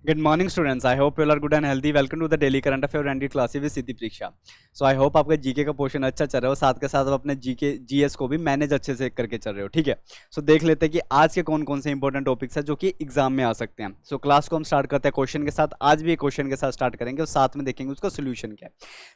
Good morning students. I hope you all are good and healthy. Welcome to the daily current affair and classes with सिद्धि परीक्षा. So I hope आपका GK का portion अच्छा चल रहा हो, साथ के साथ आप अपने जीके जीएस को भी मैनेज अच्छे से करके चल रहे हो. ठीक है. So देख लेते हैं कि आज के कौन कौन से इंपॉर्टेंट टॉपिक्स हैं जो कि एग्जाम में आ सकते हैं. So क्लास को हम स्टार्ट करते हैं क्वेश्चन के साथ. आज भी एक क्वेश्चन के साथ स्टार्ट करेंगे और साथ में देखेंगे उसका सोल्यूशन क्या है.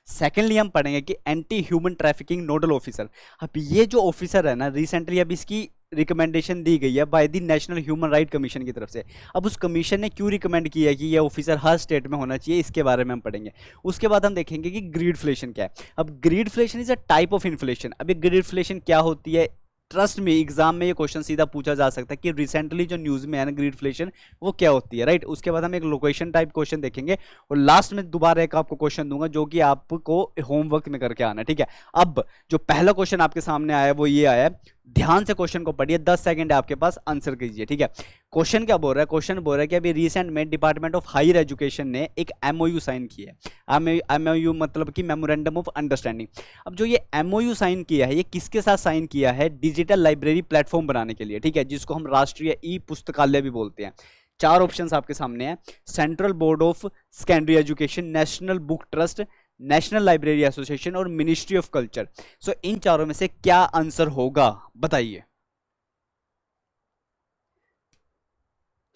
सेकेंडली हम पढ़ेंगे कि anti human trafficking nodal officer. अब ये जो ऑफिसर है ना, रिसेंटली अब इसकी रिकमेंडेशन दी गई है by the national human right commission की तरफ से. अब उस कमीशन ने क्यों रिकमेंड किया है कि ये ऑफिसर हर स्टेट में होना चाहिए, इसके बारे में हम पढ़ेंगे. उसके बाद हम देखेंगे कि ग्रीडफ्लेशन क्या है. अब greedflation is a type of inflation. अब ये ग्रीडफ्लेशन क्या होती है, ट्रस्ट में एग्जाम में ये क्वेश्चन सीधा पूछा जा सकता है कि रिसेंटली जो न्यूज में है ना ग्रीडफ्लेशन, वो क्या होती है, राइट. उसके बाद हम एक लोकेशन टाइप क्वेश्चन देखेंगे और लास्ट में दोबारा एक आपको क्वेश्चन दूंगा जो कि आपको होमवर्क में करके आना है. ठीक है. अब जो पहला क्वेश्चन आपके सामने आया है वो ये आया है. ध्यान से क्वेश्चन को पढ़िए, 10 सेकंड आपके पास, आंसर कीजिए. ठीक है. क्वेश्चन क्या बोल रहा है, क्वेश्चन बोल रहा है कि अभी रिसेंट में डिपार्टमेंट ऑफ हायर एजुकेशन ने एक एमओयू साइन किया है. एमओयू मतलब कि मेमोरेंडम ऑफ अंडरस्टैंडिंग. अब जो ये एमओयू साइन किया है, ये किसके साथ साइन किया है, डिजिटल लाइब्रेरी प्लेटफॉर्म बनाने के लिए. ठीक है. जिसको हम राष्ट्रीय ई पुस्तकालय भी बोलते हैं. चार ऑप्शंस आपके सामने हैं. Central Board of Secondary Education, National Book Trust, National Library Association और मिनिस्ट्री ऑफ कल्चर. सो इन चारों में से क्या आंसर होगा, बताइए.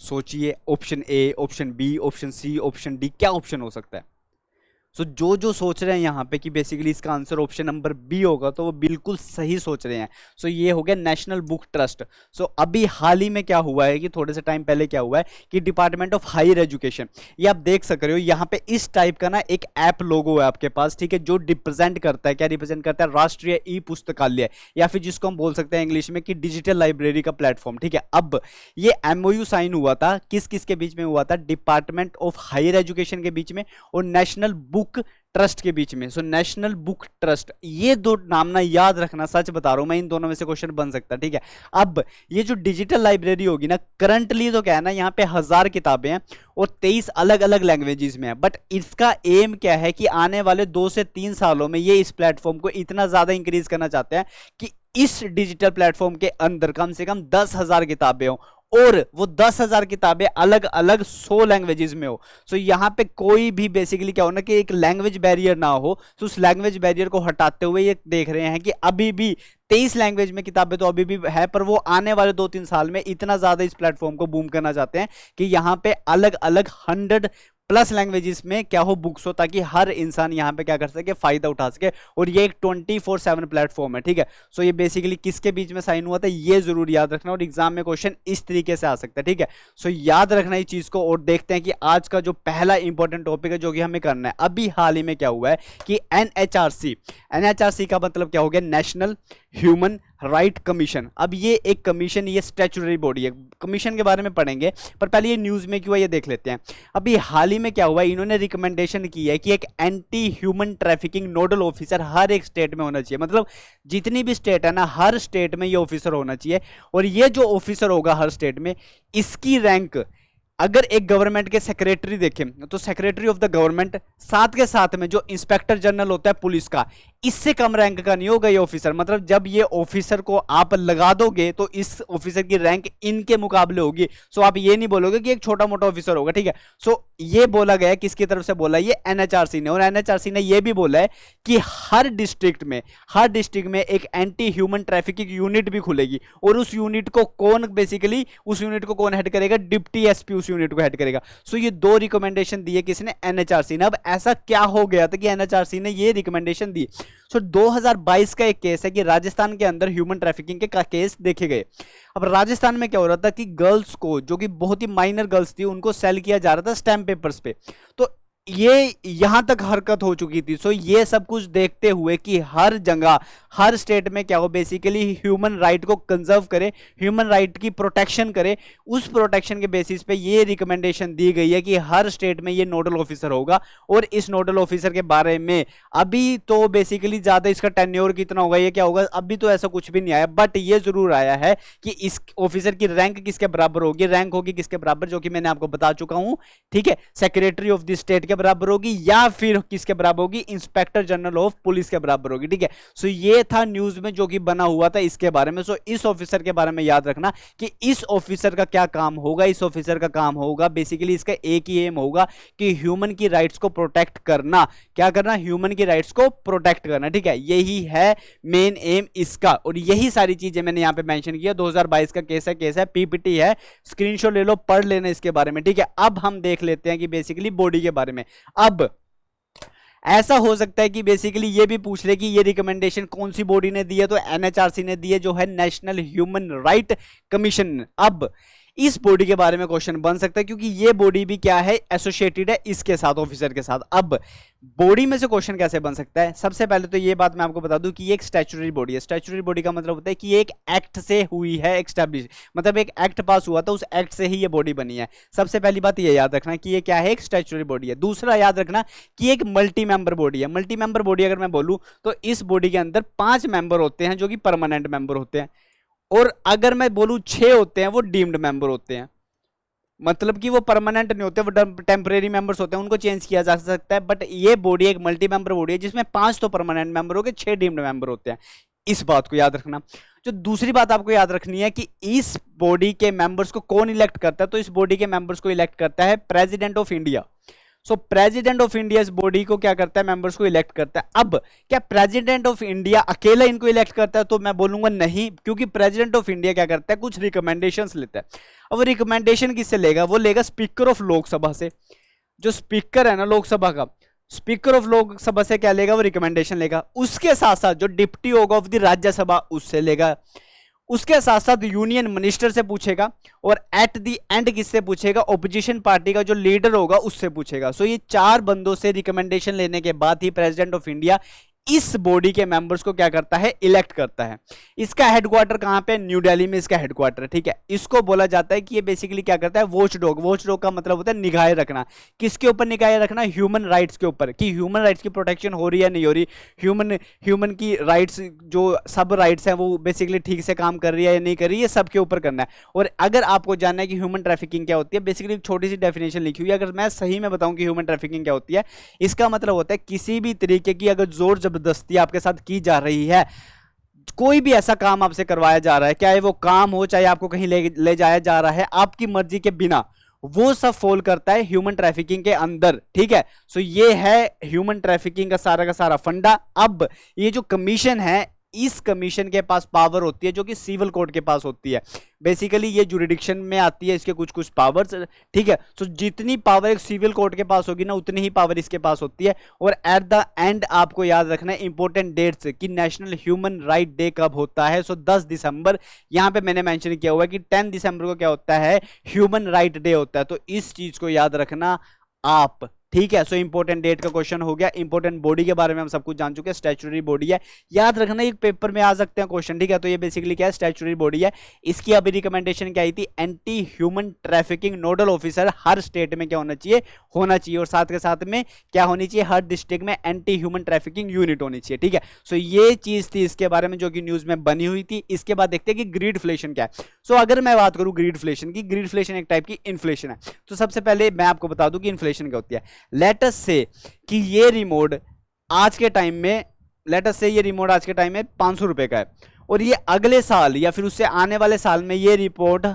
सोचिए. Option A, option B, option C, option D, क्या ऑप्शन हो सकता है. सो जो सोच रहे हैं यहाँ पे कि बेसिकली इसका आंसर ऑप्शन नंबर बी होगा, तो वो बिल्कुल सही सोच रहे हैं. सो ये हो गया नेशनल बुक ट्रस्ट. सो अभी हाल ही में क्या हुआ है कि थोड़े से टाइम पहले क्या हुआ है कि डिपार्टमेंट ऑफ हायर एजुकेशन, ये आप देख सक रहे हो यहाँ पे इस टाइप का ना एक ऐप लोगो है आपके पास. ठीक है. जो रिप्रेजेंट करता है, क्या रिप्रेजेंट करता है, राष्ट्रीय ई पुस्तकालय, या फिर जिसको हम बोल सकते हैं इंग्लिश में कि डिजिटल लाइब्रेरी का प्लेटफॉर्म. ठीक है. अब ये एमओयू साइन हुआ था, किस किस के बीच में हुआ था, डिपार्टमेंट ऑफ हायर एजुकेशन के बीच में और नेशनल बुक ट्रस्ट के बीच में. सो नेशनल बुक ट्रस्ट, ये दो नाम ना याद रखना, सच बता रहा हूं मैं, इन दोनों में से क्वेश्चन बन सकता है. ठीक है. अब ये जो डिजिटल लाइब्रेरी होगी ना, करंटली तो क्या है ना, यहाँ पे 1000 किताबें हैं और 23 अलग अलग लैंग्वेजेस में है. बट इसका एम क्या है कि आने वाले 2 से 3 सालों में ये इस प्लेटफॉर्म को इतना ज्यादा इंक्रीज करना चाहते हैं कि इस डिजिटल प्लेटफॉर्म के अंदर कम से कम 10,000 किताबें हो और वो 10,000 किताबें अलग अलग 100 लैंग्वेजेस में हो. सो यहाँ पे कोई भी बेसिकली क्या हो ना कि एक लैंग्वेज बैरियर ना हो. तो उस लैंग्वेज बैरियर को हटाते हुए ये देख रहे हैं कि अभी भी 23 लैंग्वेज में किताबें तो अभी भी है, पर वो आने वाले 2-3 साल में इतना ज्यादा इस प्लेटफॉर्म को बूम करना चाहते हैं कि यहाँ पे अलग अलग 100+ लैंग्वेजेस में क्या हो, बुक्स हो, ताकि हर इंसान यहाँ पे क्या कर सके, फायदा उठा सके. और ये एक 24/7 प्लेटफॉर्म है. ठीक है. सो ये बेसिकली किसके बीच में साइन हुआ था, ये जरूर याद रखना, और एग्जाम में क्वेश्चन इस तरीके से आ सकता है. ठीक है. सो याद रखना इस चीज को. और देखते हैं कि आज का जो पहला इंपॉर्टेंट टॉपिक है जो कि हमें करना है. अभी हाल ही में क्या हुआ है कि एनएचआरसी का मतलब क्या हो गया, नेशनल ह्यूमन राइट कमीशन. अब ये एक कमीशन, ये स्टैट्यूटरी बॉडी है. कमीशन के बारे में पढ़ेंगे, पर पहले ये न्यूज में क्यों है ये देख लेते हैं. अभी हाल ही में क्या हुआ, इन्होंने रिकमेंडेशन की है कि एक anti human trafficking nodal officer हर एक स्टेट में होना चाहिए. मतलब जितनी भी स्टेट है ना, हर स्टेट में ये ऑफिसर होना चाहिए. और ये जो ऑफिसर होगा हर स्टेट में, इसकी रैंक, अगर एक गवर्नमेंट के सेक्रेटरी देखें तो सेक्रेटरी ऑफ द गवर्नमेंट, साथ के साथ में जो इंस्पेक्टर जनरल होता है पुलिस का, इससे कम रैंक का नहीं होगा ये ऑफिसर. मतलब जब ये ऑफिसर को आप लगा दोगे तो इस ऑफिसर की रैंक इनके मुकाबले होगी. सो आप ये नहीं बोलोगे कि एक छोटा मोटा ऑफिसर होगा. ठीक है. सो ये बोला गया, किसकी तरफ से बोला, ये एनएचआरसी ने. और एनएचआरसी ने ये भी बोला है कि हर डिस्ट्रिक्ट में एक एंटी ह्यूमन ट्रैफिकिंग यूनिट भी खुलेगी. और उस यूनिट को कौन हेड करेगा, डिप्टी एसपी उस यूनिट को हेड करेगा. सो ये दो रिकमेंडेशन दिए किसने, एनएचआरसी ने. अब ऐसा क्या हो गया था कि एनएचआरसी ने ये रिकमेंडेशन दी. सो 2022 का एक केस है कि राजस्थान के अंदर ह्यूमन ट्रैफिकिंग के केस देखे गए. अब राजस्थान में क्या हो रहा था कि गर्ल्स को, जो कि बहुत ही माइनर गर्ल्स थी, उनको सेल किया जा रहा था स्टैम्प पेपर्स पे. तो ये यहां तक हरकत हो चुकी थी. सो ये सब कुछ देखते हुए कि हर जगह, हर स्टेट में क्या हो, बेसिकली ह्यूमन राइट को कंजर्व करे, ह्यूमन राइट की प्रोटेक्शन करे, उस प्रोटेक्शन के बेसिस पे ये रिकमेंडेशन दी गई है कि हर स्टेट में ये नोडल ऑफिसर होगा. और इस नोडल ऑफिसर के बारे में अभी तो बेसिकली ज्यादा इसका टेन्योर कितना होगा, ये क्या होगा, अभी तो ऐसा कुछ भी नहीं आया. बट ये जरूर आया है कि इस ऑफिसर की रैंक किसके बराबर होगी, रैंक होगी किसके बराबर, जो कि मैंने आपको बता चुका हूं. ठीक है. सेक्रेटरी ऑफ द स्टेट के बराबर होगी या फिर किसके बराबर होगी, इंस्पेक्टर जनरल ऑफ पुलिस के बराबर होगी। ठीक है, सो ये था न्यूज में जो कि बना हुआ था इसके बारे में। सो इस ऑफिसर के बारे में याद रखना कि इस ऑफिसर का क्या काम होगा। इस ऑफिसर का काम होगा बेसिकली, इसका एक ही एम होगा कि ह्यूमन की राइट्स को प्रोटेक्ट करना। क्या करना, ह्यूमन की राइट्स को प्रोटेक्ट करना। ठीक है, यही है मेन एम इसका, और यही सारी चीजें मैंने यहां पे मेंशन किया। 2022 का केस है, पीपीटी है, स्क्रीनशॉट ले लो, पढ़ लेना इसके बारे में। ठीक है, अब हम देख लेते हैं कि बेसिकली बॉडी के बारे में। अब ऐसा हो सकता है कि बेसिकली ये भी पूछ ले कि ये रिकमेंडेशन कौन सी बॉडी ने दी है, तो एनएचआरसी ने दी है, जो है नेशनल ह्यूमन राइट कमीशन। अब इस बॉडी के बारे में क्वेश्चन बन सकता है क्योंकि ये बॉडी भी क्या है, एसोसिएटेड है इसके साथ, ऑफिसर के साथ। अब बॉडी में से क्वेश्चन कैसे बन सकता है, सबसे पहले तो ये बात मैं आपको बता दूं कि ये एक स्टैट्यूटरी बॉडी है। स्टैट्यूटरी बॉडी का मतलब होता है कि ये एक एक्ट से हुई है एस्टैब्लिश, मतलब एक एक्ट पास हुआ था, उस एक्ट से ही ये बॉडी बनी है। सबसे पहली बात ये याद रखना कि ये क्या है, एक स्टैट्यूटरी बॉडी है। दूसरा याद रखना कि एक मल्टी मेंबर बॉडी है। मल्टी मेंबर बॉडी अगर मैं बोलूं तो इस बॉडी के अंदर 5 मेंबर होते हैं जो कि परमानेंट मेंबर होते हैं, और अगर मैं बोलूं 6 होते हैं वो डीम्ड मेंबर होते हैं। मतलब कि वो परमानेंट नहीं होते, वो टेम्परेरी मेंबर्स होते हैं, उनको चेंज किया जा सकता है। बट ये बॉडी एक मल्टी मेंबर बॉडी है जिसमें 5 तो परमानेंट मेंबर हो गए, 6 डीम्ड मेंबर होते हैं। इस बात को याद रखना। जो दूसरी बात आपको याद रखनी है कि इस बॉडी के मेंबर्स को कौन इलेक्ट करता है, तो इस बॉडी के मेंबर्स को इलेक्ट करता है president of India. So president of India इस बॉडी को क्या करता है, मेंबर्स को इलेक्ट करता है। अब क्या प्रेसिडेंट ऑफ इंडिया अकेला इनको इलेक्ट करता है, तो मैं बोलूंगा नहीं, क्योंकि प्रेसिडेंट ऑफ इंडिया क्या करता है, कुछ रिकमेंडेशंस लेता है। अब वो रिकमेंडेशन किससे लेगा, वो लेगा स्पीकर ऑफ लोकसभा से। जो स्पीकर है ना लोकसभा का, स्पीकर ऑफ लोकसभा से क्या लेगा, वो रिकमेंडेशन लेगा। उसके साथ साथ जो डिप्टी होगा ऑफ द राज्यसभा उससे लेगा, उसके साथ साथ यूनियन मिनिस्टर से पूछेगा, और एट द एंड किससे पूछेगा, ऑपोजिशन पार्टी का जो लीडर होगा उससे पूछेगा। सो ये 4 बंदों से रिकमेंडेशन लेने के बाद ही प्रेसिडेंट ऑफ इंडिया इस बॉडी के मेंबर्स को क्या करता है, इलेक्ट करता है। इसका हेडक्वार्टर कहां पे, न्यू दिल्ली में इसका हेडक्वार्टर है। ठीक है, इसको बोला जाता है कि ये बेसिकली क्या करता है, वॉच डॉग। वॉच डॉग का मतलब होता है निगाहें रखना। किसके ऊपर निगाहें रखना, ह्यूमन राइट्स के ऊपर, कि ह्यूमन राइट्स की प्रोटेक्शन हो रही है नहीं हो रही, ह्यूमन की राइट्स, जो सब राइट्स हैं वो बेसिकली ठीक से काम कर रही है या नहीं कर रही है, सबके ऊपर करना है। और अगर आपको जानना है कि ह्यूमन ट्रैफिकिंग क्या होती है, बेसिकली एक छोटी सी डेफिनेशन लिखी हुई है। अगर मैं सही में बताऊं कि ह्यूमन ट्रैफिकिंग क्या होती है, इसका मतलब होता है किसी भी तरीके की अगर जोर जबरदस्ती आपके साथ की जा रही है, कोई भी ऐसा काम आपसे करवाया जा रहा है, चाहे वो काम हो, चाहे आपको कहीं ले जाया जा रहा है आपकी मर्जी के बिना, वो सब फॉल करता है ह्यूमन ट्रैफिकिंग के अंदर। ठीक है, सो ये है ह्यूमन ट्रैफिकिंग का सारा फंडा। अब ये जो कमीशन है, इस कमीशन के पास पावर होती है जो कि सिविल कोर्ट के पास होती है। बेसिकली ये जुरिडिक्शन में आती है, इसके कुछ पावर्स। ठीक है, सो जितनी पावर एक सिविल कोर्ट के पास होगी ना, उतनी ही पावर इसके पास होती है। और एट द एंड आपको याद रखना है इंपॉर्टेंट डेट्स कि नेशनल ह्यूमन राइट डे कब होता है। सो 10 दिसंबर यहां पे मैंने मेंशन किया हुआ है कि 10 दिसंबर को क्या होता है, ह्यूमन राइट डे होता है। तो इस चीज को याद रखना आप। ठीक है, सो इंपॉर्टेंट डेट का क्वेश्चन हो गया। इंपॉर्टेंट बॉडी के बारे में हम सब कुछ जान चुके हैं, स्टैट्यूटरी बॉडी है, याद रखना एक पेपर में आ सकते हैं क्वेश्चन। ठीक है, तो ये बेसिकली क्या है, स्टैट्यूटरी बॉडी है। इसकी अभी रिकमेंडेशन क्या आई थी, anti human trafficking nodal officer हर स्टेट में क्या होना चाहिए, और साथ के साथ में क्या होनी चाहिए, हर डिस्ट्रिक्ट में एंटी ह्यूमन ट्रैफिकिंग यूनिट होनी चाहिए। ठीक है, सो ये चीज थी इसके बारे में जो कि न्यूज में बनी हुई थी। इसके बाद देखते हैं कि ग्रीडफ्लेशन क्या है। सो अगर मैं बात करूं ग्रीडफ्लेशन की, ग्रीडफ्लेशन एक टाइप की इन्फ्लेशन है। तो सबसे पहले मैं आपको बता दूं कि इन्फ्लेशन क्या होती है। लेट अस से कि ये रिमोट आज के टाइम में, लेट अस से ये रिमोट आज के टाइम में 500 रुपए का है, और ये अगले साल या फिर उससे आने वाले साल में ये रिपोर्ट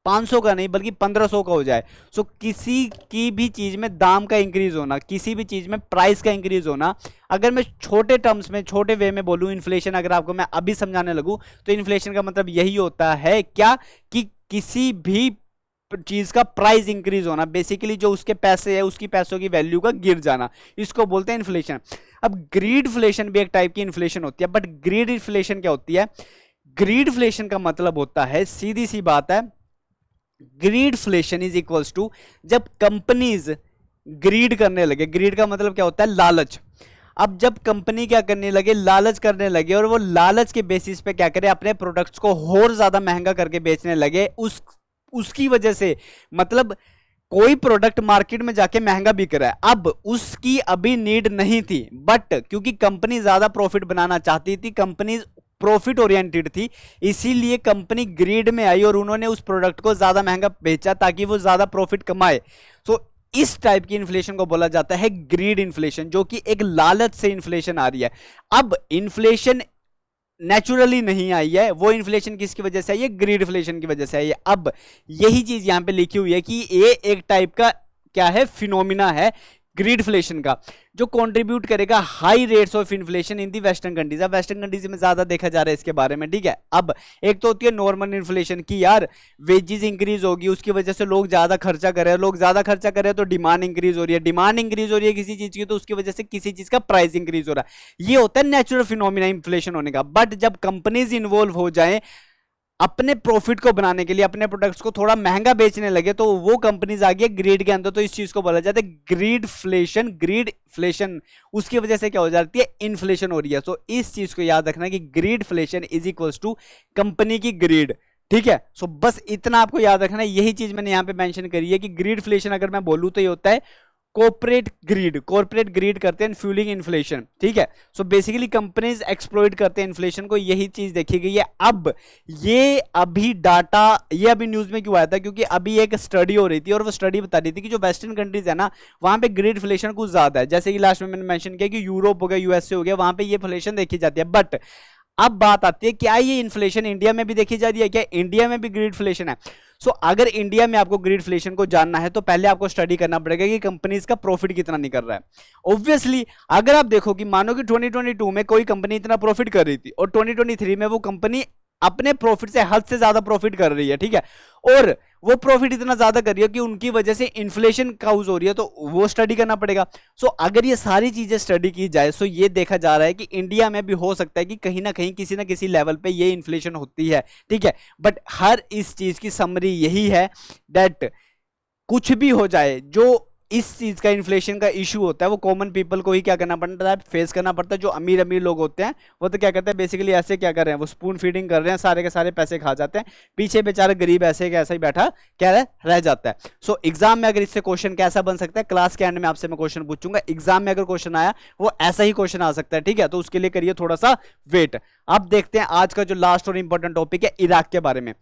500 का नहीं बल्कि 1500 का हो जाए। सो किसी की भी चीज में दाम का इंक्रीज होना, किसी भी चीज में प्राइस का इंक्रीज होना, अगर मैं छोटे टर्म्स में, छोटे वे में बोलूं, इन्फ्लेशन अगर आपको मैं अभी समझाने लगूं, तो इन्फ्लेशन का मतलब यही होता है क्या, कि किसी भी चीज का प्राइस इंक्रीज होना, बेसिकली जो उसके पैसे है उसकी पैसों की वैल्यू का गिर जाना, इसको बोलते हैं इन्फ्लेशन। अब ग्रीडफ्लेशन भी एक टाइप की इन्फ्लेशन होती है, बट ग्रीडफ्लेशन क्या होती है, ग्रीडफ्लेशन का मतलब होता है, सीधी सी बात है, ग्रीडफ्लेशन इज इक्वल्स टू जब कंपनीज ग्रीड करने लगे। ग्रीड का मतलब क्या होता है, लालच। अब जब कंपनी क्या करने लगे, लालच करने लगे, और वो लालच के बेसिस पे क्या करे, अपने प्रोडक्ट्स को और ज्यादा महंगा करके बेचने लगे, उसकी वजह से, मतलब कोई प्रोडक्ट मार्केट में जाके महंगा बिक रहा है, अब उसकी अभी नीड नहीं थी, बट क्योंकि कंपनी ज्यादा प्रॉफिट बनाना चाहती थी, कंपनी प्रॉफिट ओरिएंटेड थी, इसीलिए कंपनी ग्रीड में आई और उन्होंने उस प्रोडक्ट को ज्यादा महंगा बेचा ताकि वो ज्यादा प्रॉफिट कमाए। सो इस टाइप की इन्फ्लेशन को बोला जाता है ग्रीड इन्फ्लेशन, जो कि एक लालच से इन्फ्लेशन आ रही है। अब इन्फ्लेशन नेचुरली नहीं आई है, वो इन्फ्लेशन किसकी वजह से आई है? ग्रीड इन्फ्लेशन की वजह से आई है। अब यही चीज यहां पे लिखी हुई है कि ये एक टाइप का क्या है? फिनोमिना है ग्रीडफ्लेशन का, जो कंट्रीब्यूट करेगा high rates of inflation in the western countries. अब वेस्टर्न कंट्रीज में ज्यादा देखा जा रहा है इसके बारे में, ठीक है। अब एक तो होती है नॉर्मल इन्फ्लेशन की यार वेजेस इंक्रीज होगी, उसकी वजह से लोग ज्यादा खर्चा कर रहे हैं, लोग ज्यादा खर्चा कर रहे हैं तो डिमांड इंक्रीज हो रही है, डिमांड इंक्रीज हो रही है किसी चीज की तो उसकी वजह से किसी चीज का प्राइस इंक्रीज हो रहा है। ये होता है नेचुरल फिनोमिना इन्फ्लेशन होने का। बट जब कंपनीज इन्वॉल्व हो जाए अपने प्रॉफिट को बनाने के लिए, अपने प्रोडक्ट्स को थोड़ा महंगा बेचने लगे, तो वो कंपनीज आ गई ग्रीड के अंदर, तो इस चीज को बोला जाता है ग्रीडफ्लेशन। ग्रीडफ्लेशन उसकी वजह से क्या हो जाती है? इन्फ्लेशन हो रही है। तो इस चीज को याद रखना कि greedflation is equals to company की ग्रीड, ठीक है। सो बस इतना आपको याद रखना है। यही चीज मैंने यहां पे मेंशन करी है कि ग्रीडफ्लेशन अगर मैं बोलूं तो ये होता है कॉर्पोरेट ग्रीड करते हैं फ्यूलिंग इन्फ्लेशन, ठीक है। सो बेसिकली कंपनीज एक्सप्लॉइट करते हैं इन्फ्लेशन को, यही चीज देखी गई है। अब ये अभी डाटा ये अभी न्यूज में क्यों आया था? क्योंकि अभी एक स्टडी हो रही थी और वो स्टडी बता रही थी कि जो वेस्टर्न कंट्रीज है ना, वहां पे ग्रीड इन्फ्लेशन कुछ ज्यादा है। जैसे कि लास्ट में मैंने मेंशन किया कि यूरोप हो गया, यूएसए हो गया, वहां पे ये इन्फ्लेशन देखी जाती है। बट अब बात आती है क्या ये इन्फ्लेशन इंडिया में भी देखी जा रही है? क्या इंडिया में भी ग्रीड इन्फ्लेशन है? सो अगर इंडिया में आपको ग्रीड इन्फ्लेशन को जानना है तो पहले आपको स्टडी करना पड़ेगा कि कंपनीज का प्रॉफिट कितना निकल रहा है। ऑब्वियसली अगर आप देखो कि मानो कि 2022 में कोई कंपनी इतना प्रॉफिट कर रही थी और 2023 में वो कंपनी अपने प्रॉफिट से हद से ज्यादा प्रॉफिट कर रही है, ठीक है, और वो प्रॉफिट इतना ज्यादा कर रही है कि उनकी वजह से इन्फ्लेशन काउज हो रही है, तो वो स्टडी करना पड़ेगा। सो अगर ये सारी चीजें स्टडी की जाए तो ये देखा जा रहा है कि इंडिया में भी हो सकता है कि कहीं ना कहीं किसी ना किसी लेवल पे ये इन्फ्लेशन होती है, ठीक है। बट हर इस चीज की समरी यही है दैट कुछ भी हो जाए, जो इस चीज का इन्फ्लेशन का इशू होता है वो कॉमन पीपल को ही क्या करना पड़ता है? फेस करना पड़ता है। जो अमीर अमीर लोग होते हैं वो तो क्या करते हैं बेसिकली ऐसे क्या कर रहे हैं? वो स्पून फीडिंग कर रहे हैं, सारे के सारे पैसे खा जाते हैं, पीछे बेचारा गरीब ऐसे का ऐसा ही बैठा क्या रह जाता है। सो एग्जाम में अगर इससे क्वेश्चन कैसा बन सकता है, क्लास के एंड में आपसे मैं क्वेश्चन पूछूंगा, एग्जाम में अगर क्वेश्चन आया वो ऐसा ही क्वेश्चन आ सकता है, ठीक है। तो उसके लिए करिए थोड़ा सा वेट। अब देखते हैं आज का जो लास्ट और इंपॉर्टेंट टॉपिक है इराक के बारे में।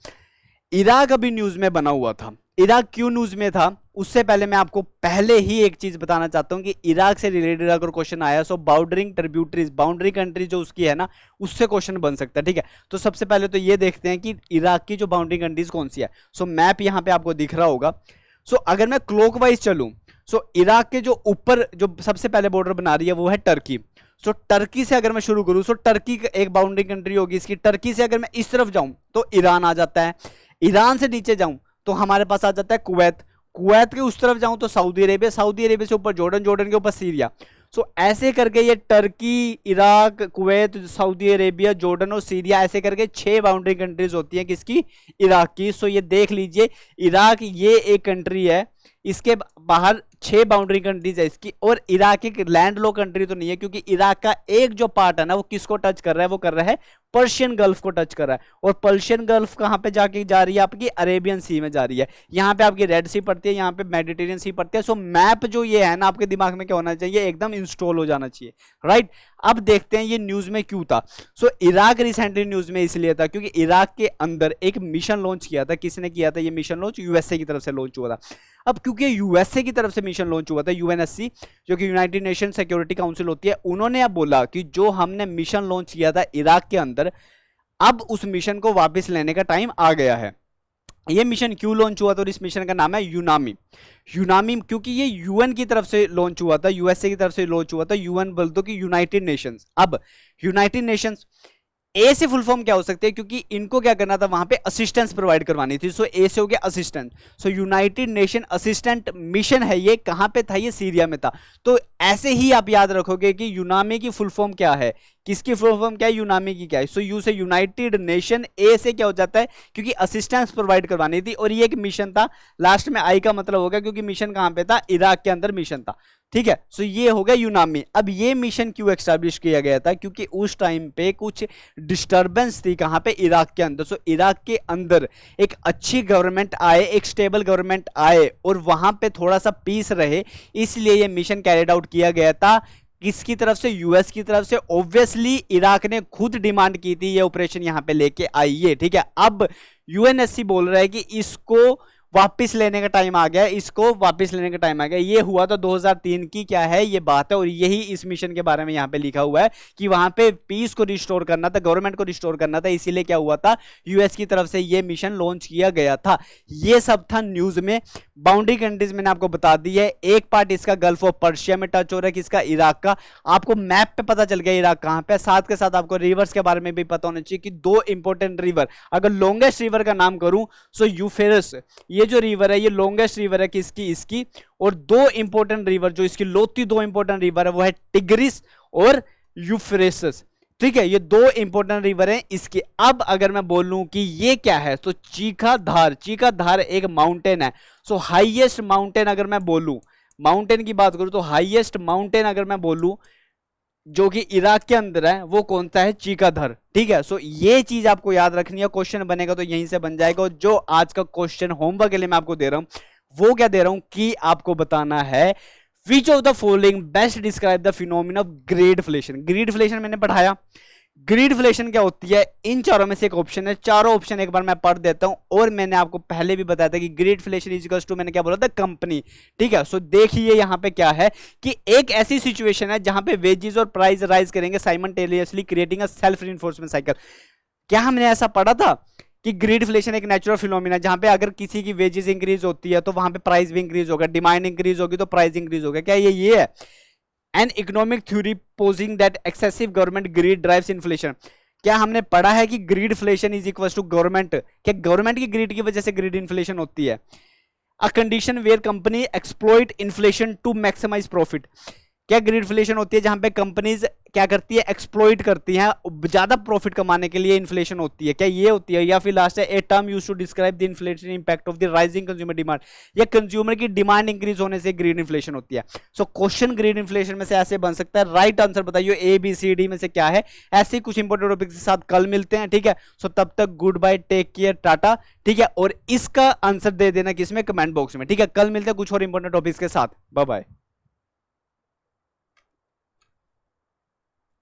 इराक अभी न्यूज में बना हुआ था। इराक क्यों न्यूज में था उससे पहले मैं आपको पहले ही एक चीज बताना चाहता हूं कि इराक से रिलेटेड अगर क्वेश्चन आया सो बाउंडरिंग ट्रिब्यूटरीज, बाउंड्री कंट्री जो उसकी है ना, उससे क्वेश्चन बन सकता है, ठीक है। तो सबसे पहले तो ये देखते हैं कि इराक की जो बाउंड्री कंट्रीज कौन सी है। सो मैप यहां पे आपको दिख रहा होगा। सो अगर मैं क्लॉकवाइज चलूं सो इराक के जो ऊपर जो सबसे पहले बॉर्डर बना रही है वो है टर्की। सो टर्की से अगर मैं शुरू करूं सो टर्की एक बाउंड्री कंट्री होगी इसकी। टर्की से अगर मैं इस तरफ जाऊं तो ईरान आ जाता है। ईरान से नीचे जाऊं तो हमारे पास आ जाता है कुवैत। कुवैत के उस तरफ जाऊं तो सऊदी अरेबिया, सऊदी अरेबिया से ऊपर जॉर्डन, जॉर्डन के ऊपर सीरिया। सो ऐसे करके ये Turkey, Iraq, Kuwait, Saudi Arabia, Jordan और सीरिया ऐसे करके 6 बाउंड्री कंट्रीज होती हैं किसकी? इराक की। सो ये देख लीजिए इराक ये एक कंट्री है, इसके बाहर 6 बाउंड्री कंट्रीज है इसकी। और इराक एक लैंड लॉक कंट्री तो नहीं है क्योंकि इराक का एक जो पार्ट है ना वो किसको टच कर रहा है? वो कर रहा है पर्शियन गल्फ को टच कर रहा है। और पर्शियन गल्फ कहां पे जाके जा रही है? आपकी अरेबियन सी में जा रही है। यहां पे आपकी रेड सी पड़ती है, यहां पे मेडिटेरियन सी पड़ती है। सो मैप जो ये है ना आपके दिमाग में क्या होना चाहिए? एकदम इंस्टॉल हो जाना चाहिए, राइट। अब देखते हैं ये न्यूज में क्यों था। सो इराक रिसेंटली न्यूज में इसलिए था क्योंकि इराक के अंदर एक मिशन लॉन्च किया था। किसने किया था ये मिशन लॉन्च? यूएसए की तरफ से लॉन्च हुआ था। अब क्योंकि यूएसए की तरफ से मिशन लॉन्च हुआ था, यूएनएससी जो कि यूनाइटेड नेशन सिक्योरिटी काउंसिल होती है, उन्होंने अब बोला कि जो हमने मिशन लॉन्च किया था इराक के अंदर, अब उस मिशन को वापस लेने का टाइम आ गया है। ये मिशन क्यों लॉन्च हुआ था? और इस मिशन का नाम है यूनामी। यूनामी क्योंकि ये यूएन की तरफ से लॉन्च हुआ था, यूएसए की तरफ से लॉन्च हुआ था। यूएन बोल दो कि यूनाइटेड नेशंस। अब यूनाइटेड नेशंस ए से फुल फॉर्म क्या हो सकते हैं? क्योंकि इनको क्या करना था वहां पे असिस्टेंस प्रोवाइड करवानी थी। सो ए से हो गया असिस्टेंस। सो यूनाइटेड नेशन असिस्टेंट मिशन है ये। कहां पे था? ये सीरिया में था। तो ऐसे ही आप याद रखोगे कि यूनामी की फुल फॉर्म क्या है, किसकी फुल फॉर्म क्या है, यूनामी की क्या है। सो यू से यूनाइटेड नेशन, ए से क्या हो जाता है क्योंकि असिस्टेंस प्रोवाइड करवानी थी और ये एक मिशन था। लास्ट में आई का मतलब होगा क्योंकि मिशन कहां पे था? इराक के अंदर मिशन था, ठीक है। सो ये हो गया यूनामी। अब ये मिशन क्यों एस्टैब्लिश किया गया था? क्योंकि उस टाइम पे कुछ डिस्टर्बेंस थी कहां पे? इराक के अंदर। सो इराक के अंदर एक अच्छी गवर्नमेंट आए, एक स्टेबल गवर्नमेंट आए और वहां पे थोड़ा सा पीस रहे, इसलिए ये मिशन कैरिड आउट किया गया था। किसकी तरफ से? यूएस की तरफ से। ऑब्वियसली इराक ने खुद डिमांड की थी ये ऑपरेशन यहां पे लेके आइए, ठीक है। अब यूएनएससी बोल रहा है कि इसको वापस लेने का टाइम आ गया, इसको वापस लेने का टाइम आ गया। ये हुआ था 2003 की क्या है ये बात है, और यही इस मिशन के बारे में यहाँ पे लिखा हुआ है कि वहां पे पीस को रिस्टोर करना था, गवर्नमेंट को रिस्टोर करना था, इसीलिए क्या हुआ था, यूएस की तरफ से ये मिशन लॉन्च किया गया था। ये सब था न्यूज में। बाउंड्री कंट्रीज मैंने आपको बता दी है, एक पार्ट इसका गल्फ ऑफ पर्शिया में टच हो रहा है, किसका, इराक का। आपको मैप पे पता चल गया इराक कहां पे, साथ के साथ आपको रिवर्स के बारे में भी पता होना चाहिए कि दो इंपॉर्टेंट रिवर, अगर लॉन्गेस्ट रिवर का नाम करूं सो यूफ्रेटिस, ये जो रिवर है ये लॉन्गेस्ट रिवर है किसकी, इसकी। और दो इंपॉर्टेंट रिवर जो इसकी लोती दो इंपॉर्टेंट रिवर है वो है टिग्रिस और यूफ्रेटिस, ठीक है, ये दो इंपॉर्टेंट रिवर हैं इसके। अब अगर मैं बोलूं कि ये क्या है तो चीखा धार, चीखा धार एक माउंटेन है। सो हाईएस्ट माउंटेन अगर मैं बोलूं, माउंटेन की बात करूं तो हाईएस्ट माउंटेन अगर मैं बोलूं जो कि इराक के अंदर है वो कौन सा है, चीकाधर, ठीक है। सो ये चीज आपको याद रखनी है, क्वेश्चन बनेगा तो यहीं से बन जाएगा। और जो आज का क्वेश्चन होमवर्क के लिए मैं आपको दे रहा हूं वो क्या दे रहा हूं कि आपको बताना है which of the following best describe the phenomena of greedflation. Greedflation मैंने पढ़ाया, ग्रीडफ्लेशन क्या होती है, इन चारों में से एक ऑप्शन है, चारों ऑप्शन एक बार मैं पढ़ देता हूं। और मैंने आपको पहले भी बताया था कि ग्रीडफ्लेशन इज इक्वल्स टू, मैंने क्या बोला था, कंपनी, ठीक है। सो देखिए यहां पे क्या है कि एक ऐसी सिचुएशन है जहां पे वेजेस और प्राइस राइज करेंगे simultaneously creating a self reinforcement cycle. क्या हमने ऐसा पढ़ा था कि ग्रीडफ्लेशन एक नेचुरल फिनोमिना जहां पे अगर किसी की वेजेस इंक्रीज होती है तो वहां पे प्राइस भी इंक्रीज होगा, डिमांड इंक्रीज होगी तो प्राइस इंक्रीज होगा। क्या ये है an economic theory posing that excessive government greed drives inflation. क्या हमने पढ़ा है कि greedflation is equal to government, क्या गवर्नमेंट की ग्रीड की वजह से ग्रीड इन्फ्लेशन होती है। A condition where company exploit inflation to maximise profit. क्या ग्रीडफ्लेशन होती है जहां पे कंपनीज क्या करती है, एक्सप्लॉइट करती हैं, ज्यादा प्रॉफिट कमाने के लिए इन्फ्लेशन होती है, क्या ये होती है। या फिर लास्ट है a term used to describe the inflation impact of the rising consumer demand, या कंज्यूमर की डिमांड इंक्रीज होने से ग्रीड इन्फ्लेशन होती है। सो क्वेश्चन ग्रीड इन्फ्लेशन में से ऐसे बन सकता है। राइट आंसर बताइए ए बी सी डी में से क्या है। ऐसे कुछ इंपॉर्टेंट टॉपिक के साथ कल मिलते हैं, ठीक है। सो तब तक good bye, take care, tata, ठीक है। और इसका आंसर दे देना किसमें, कमेंट बॉक्स में, ठीक है। कल मिलते हैं कुछ और इंपॉर्टेंट टॉपिक्स के साथ, बाय बाय।